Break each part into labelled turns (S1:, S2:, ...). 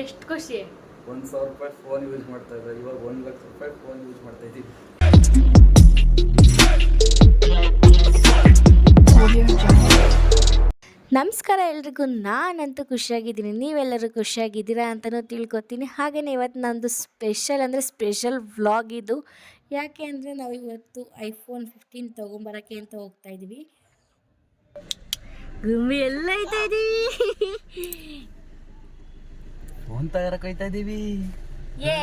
S1: ಎಷ್ಟು ಖುಷಿ.
S2: 1,000 ರೂಪಾಯಿ ಫೋನ್ ಯೂಸ್ ಮಾಡ್ತಾ ಇದ್ದೆ, ಇವಾಗ 1,00,000 ರೂಪಾಯಿ ಫೋನ್ ಯೂಸ್ ಮಾಡ್ತಾ ಇದ್ದೀವಿ.
S1: ನಮಸ್ಕಾರ ಎಲ್ರಿಗೂ. ನಾನಂತೂ ಖುಷಿಯಾಗಿದ್ದೀನಿ, ನೀವೆಲ್ಲರೂ ಖುಷಿಯಾಗಿದ್ದೀರಾ ಅಂತಲೂ ತಿಳ್ಕೊತೀನಿ. ಹಾಗೆಯೇ ಇವತ್ತು ನಂದು ಸ್ಪೆಷಲ್ ವ್ಲಾಗ್ ಇದು. ಯಾಕೆ ಅಂದರೆ ನಾವು ಇವತ್ತು iPhone 15 ತೊಗೊಂಬರೋಕ್ಕೆ ಅಂತ ಹೋಗ್ತಾ ಇದ್ದೀವಿ. ಗುಮ್ಮಿ ಎಲ್ಲ ಐತಾ ಇದ್ದೀವಿ,
S2: ಫೋನ್ ತಗೋರಕ್ಕೆ ಹೋಗ್ತಾ ಇದ್ದೀವಿ.
S1: ಯೇ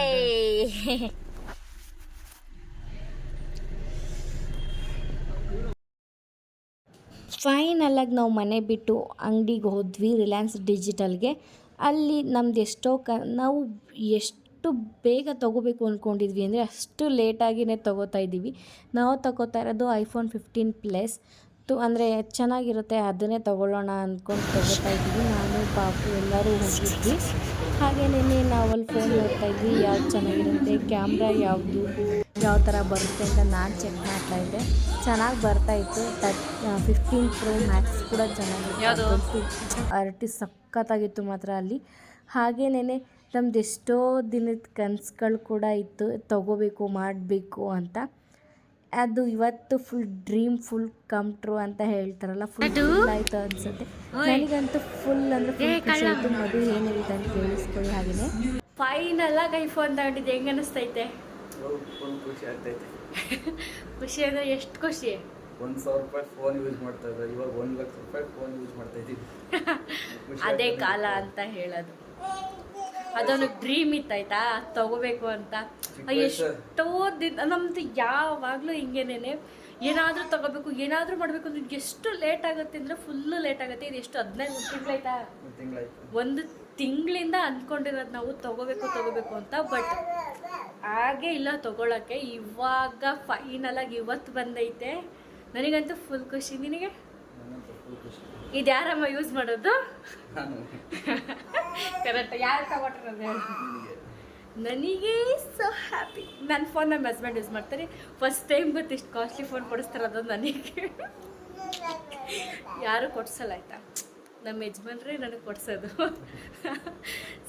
S1: ಫೈನಲಾಗಿ ನಾವು ಮನೆ ಬಿಟ್ಟು ಅಂಗಡಿಗೆ ಹೋದ್ವಿ, ರಿಲಯನ್ಸ್ ಡಿಜಿಟಲ್ಗೆ. ಅಲ್ಲಿ ನಮ್ದು ನಾವು ಎಷ್ಟು ಬೇಗ ತೊಗೋಬೇಕು ಅಂದ್ಕೊಂಡಿದ್ವಿ ಅಂದರೆ ಅಷ್ಟು ಲೇಟಾಗಿಯೇ ತೊಗೋತಾ ಇದ್ದೀವಿ. ನಾವು ತಗೋತಾ ಇರೋದು iPhone 15 ಪ್ಲಸ್ ಅಂದರೆ ಚೆನ್ನಾಗಿರುತ್ತೆ, ಅದನ್ನೇ ತೊಗೊಳ್ಳೋಣ ಅಂದ್ಕೊಂಡು ತೊಗೋತಾ ಇದ್ದೀವಿ. ನಾನು ಪಾಪು ಎಲ್ಲರೂ ಹೋಗಿದ್ವಿ. ಹಾಗೆಯೇ ನಾವಲ್ಲಿ ಫೋನ್ ನೋಡ್ತಾ ಇದ್ವಿ, ಯಾವ್ದು ಚೆನ್ನಾಗಿರುತ್ತೆ, ಕ್ಯಾಮ್ರಾ ಯಾವ ಥರ ಬರುತ್ತೆ ಅಂತ ನಾನು ಚೆಕ್ ಮಾಡ್ತಾಯಿದ್ದೆ. ಚೆನ್ನಾಗಿ ಬರ್ತಾಯಿತ್ತು. 15 Pro Max ಕೂಡ ಚೆನ್ನಾಗಿತ್ತು, ಅರಟಿ ಸಖತ್ತಾಗಿತ್ತು ಮಾತ್ರ ಅಲ್ಲಿ. ಹಾಗೆಯೇ ನಮ್ದು ಎಷ್ಟೋ ದಿನದ ಕನಸುಗಳು ಕೂಡ ಇತ್ತು, ತೊಗೋಬೇಕು ಮಾಡಬೇಕು ಅಂತ. ಅದು ಇವತ್ತು ಫುಲ್ ಕಮ್ ಟ್ರೂ ಅಂತ ಹೇಳ್ತಾರಲ್ಲ, ಫುಲ್ ಆಯಿತು ಅನಿಸುತ್ತೆ. ನನಗಂತೂ ಫುಲ್ ಖುಷಿ ಆಯಿತು. ಮದು ಏನು ಹೇಳ್ತಾ ಅಂತ ಕೇಳಿಸ್ಕೊಳ್ಳಿ. ಹಾಗೆಯೇ ಫೈನಲಾಗಿ ಐಫೋನ್ ತಗೊಂಡಿದ್ದೆ, ಹೆಂಗೆ ಅನ್ನಿಸ್ತೈತೆ?
S2: ಖುಷಿ ಆಗ್ತೈತೆ.
S1: ಖುಷಿ ಅಂದರೆ ಎಷ್ಟು ಖುಷಿ?
S2: 1,000 ರೂಪಾಯಿ ಫೋನ್ ಯೂಸ್ ಮಾಡ್ತಾ ಇದ್ದೆ, ಇವಾಗ 1,00,000 ರೂಪಾಯಿ ಫೋನ್ ಯೂಸ್ ಮಾಡ್ತಾ ಇದ್ದೀವಿ.
S1: ಅದೇ ಕಾಲ ಅಂತ ಹೇಳೋದು. ಅದೊಂದು ಡ್ರೀಮ್ ಇತ್ತಾಯ್ತಾ, ತಗೋಬೇಕು ಅಂತ. ಎಷ್ಟೋ ದಿನ ನಮ್ದು ಯಾವಾಗಲೂ ಹಿಂಗೇನೆ, ಏನಾದರೂ ತಗೋಬೇಕು, ಏನಾದರೂ ಮಾಡಬೇಕು ಅಂದ್ರೆ ಎಷ್ಟು ಲೇಟ್ ಆಗುತ್ತೆ ಅಂದರೆ ಫುಲ್ಲು ಲೇಟ್ ಆಗುತ್ತೆ. ಇದು ಎಷ್ಟು 15 ತಿಂಗಳಾಯ್ತಾ? ಒಂದು ತಿಂಗಳಿಂದ ಅಂದ್ಕೊಂಡಿರೋದು ನಾವು ತಗೋಬೇಕು ಅಂತ. ಬಟ್ ಹಾಗೆ ಇಲ್ಲ ತಗೊಳ್ಳೋಕ್ಕೆ. ಇವಾಗ ಫೈನಲಾಗಿ ಇವತ್ತು ಬಂದೈತೆ. ನನಗಂತೂ ಫುಲ್ ಖುಷಿ. ನಿನಗೆ? ಇದು ಯಾರಮ್ಮ ಯೂಸ್ ಮಾಡೋದು? ಕರೆಕ್ಟ್. ಯಾರು ತಗೊಟ್ಟಿರೋದು? ನನಗೆ ಸೊ ಹ್ಯಾಪಿ. ನನ್ನ ಫೋನ್ ನಮ್ಮ ಹಸ್ಬೆಂಡ್ ಯೂಸ್ ಮಾಡ್ತಾರೆ. ಫಸ್ಟ್ ಟೈಮ್ ಗೊತ್ತು ಇಷ್ಟು ಕಾಸ್ಟ್ಲಿ ಫೋನ್ ಕೊಡಿಸ್ತಾರದು ನನಗೆ. ಯಾರು ಕೊಡ್ಸಲ್ಲ ಆಯಿತಾ, ನಮ್ಮ ಯಜಮಾನ್ರೇ ನನಗೆ ಕೊಡ್ಸೋದು.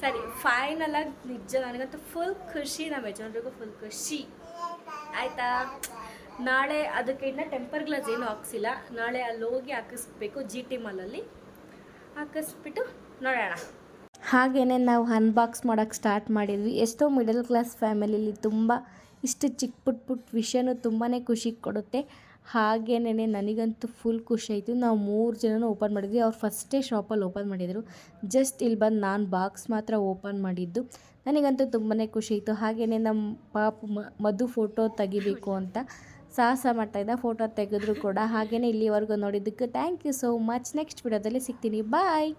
S1: ಸರಿ, ಫೈನಲಾಗಿ ನಿಜ ನನಗಂತೂ ಫುಲ್ ಖುಷಿ, ನಮ್ಮ ಯಜಮಾನ್ರಿಗೂ ಫುಲ್ ಖುಷಿ ಆಯಿತಾ. ನಾಳೆ ಅದಕ್ಕೆ ಇನ್ನೂ ಟೆಂಪರ್ ಗ್ಲಾಸ್ ಏನೂ ಹಾಕ್ಸಿಲ್ಲ. ನಾಳೆ ಅಲ್ಲಿ ಹೋಗಿ ಹಾಕಿಸ್ಬೇಕು, GT ಮಾಲಲ್ಲಿ ಹಾಕಿಸ್ಬಿಟ್ಟು ನೋಡೋಣ. ಹಾಗೆಯೇ ನಾವು ಅನ್ಬಾಕ್ಸ್ ಮಾಡೋಕ್ಕೆ ಸ್ಟಾರ್ಟ್ ಮಾಡಿದ್ವಿ. ಎಷ್ಟೋ ಮಿಡಲ್ ಕ್ಲಾಸ್ ಫ್ಯಾಮಿಲಿಲಿ ಇಷ್ಟು ಚಿಕ್ಕ ಪುಟ್ಟ ವಿಷಯನೂ ತುಂಬಾ ಖುಷಿ ಕೊಡುತ್ತೆ. ಹಾಗೆಯೇ ನನಗಂತೂ ಫುಲ್ ಖುಷಿ ಆಯಿತು. ನಾವು 3 ಜನನೂ ಓಪನ್ ಮಾಡಿದ್ವಿ. ಅವ್ರು ಫಸ್ಟೇ ಶಾಪಲ್ಲಿ ಓಪನ್ ಮಾಡಿದರು. ಜಸ್ಟ್ ಇಲ್ಲಿ ಬಂದು ನಾನು ಬಾಕ್ಸ್ ಮಾತ್ರ ಓಪನ್ ಮಾಡಿದ್ದು. ನನಗಂತೂ ತುಂಬಾ ಖುಷಿ ಆಯಿತು. ಹಾಗೆಯೇ ನಮ್ಮ ಪಾಪು ಮಧು ಫೋಟೋ ತೆಗಿಬೇಕು ಅಂತ ಸಾಹಸ ಮಾಡ್ತಾಯಿದ್ದ, ಫೋಟೋ ತೆಗೆದ್ರು ಕೂಡ. ಹಾಗೆಯೇ ಇಲ್ಲಿವರೆಗೂ ನೋಡಿದ್ದಕ್ಕೆ thank you so much. Next ವಿಡಿಯೋದಲ್ಲಿ ಸಿಗ್ತೀನಿ. ಬಾಯ್.